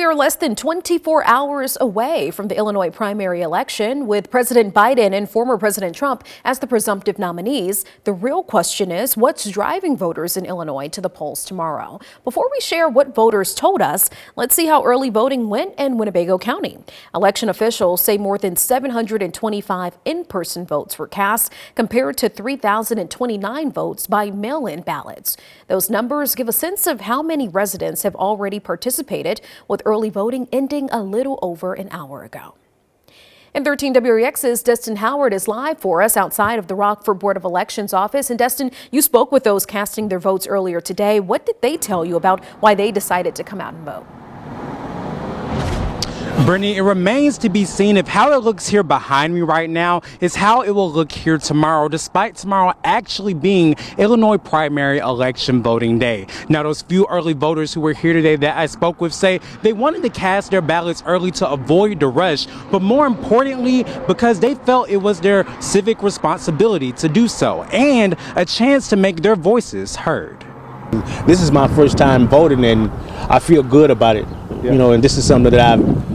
We are less than 24 hours away from the Illinois primary election, with President Biden and former President Trump as the presumptive nominees. The real question is, what's driving voters in Illinois to the polls tomorrow? Before we share what voters told us, let's see how early voting went in Winnebago County. Election officials say more than 725 in-person votes were cast, compared to 3,029 votes by mail-in ballots. Those numbers give a sense of how many residents have already participated, with early voting ending a little over an hour ago. And 13 WREX's Destin Howard is live for us outside of the Rockford Board of Elections office. And Destin, you spoke with those casting their votes earlier today. What did they tell you about why they decided to come out and vote? Brittany, it remains to be seen if how it looks here behind me right now is how it will look here tomorrow, despite tomorrow actually being Illinois primary election voting day. Now, those few early voters who were here today that I spoke with say they wanted to cast their ballots early to avoid the rush, but more importantly, because they felt it was their civic responsibility to do so and a chance to make their voices heard. This is my first time voting and I feel good about it, you know, and this is something that I've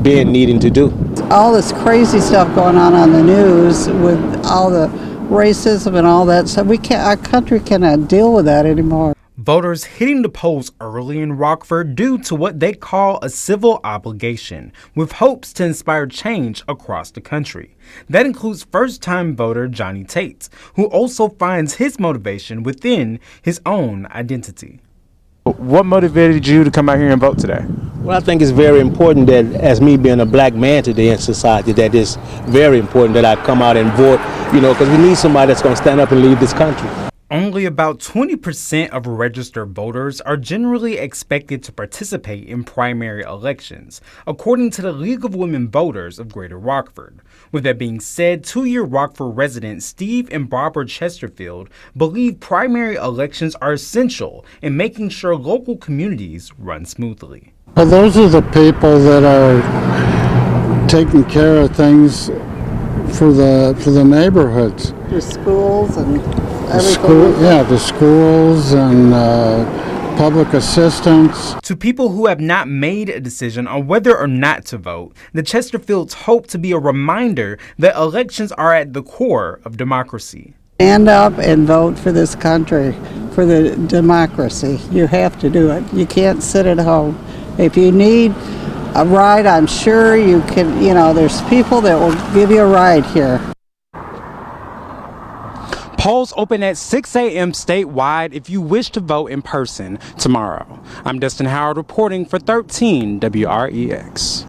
been needing to do. All this crazy stuff going on the news with all the racism and all that stuff, our country cannot deal with that anymore. Voters hitting the polls early in Rockford due to what they call a civil obligation, with hopes to inspire change across the country. That includes first-time voter Johnny Tate, who also finds his motivation within his own identity. What motivated you to come out here and vote today? Well, I think it's very important that, as me being a black man today in society, that it's very important that I come out and vote, you know, because we need somebody that's going to stand up and lead this country. Only about 20% of registered voters are generally expected to participate in primary elections, according to the League of Women Voters of Greater Rockford. With that being said, two-year Rockford residents Steve and Barbara Chesterfield believe primary elections are essential in making sure local communities run smoothly. Well, those are the people that are taking care of things for the neighborhoods. The schools and everything. The schools and public assistance. To people who have not made a decision on whether or not to vote, the Chesterfields hope to be a reminder that elections are at the core of democracy. Stand up and vote for this country, for the democracy. You have to do it. You can't sit at home. If you need a ride, I'm sure you can, there's people that will give you a ride here. Polls open at 6 a.m. statewide if you wish to vote in person tomorrow. I'm Destin Howard reporting for 13 WREX.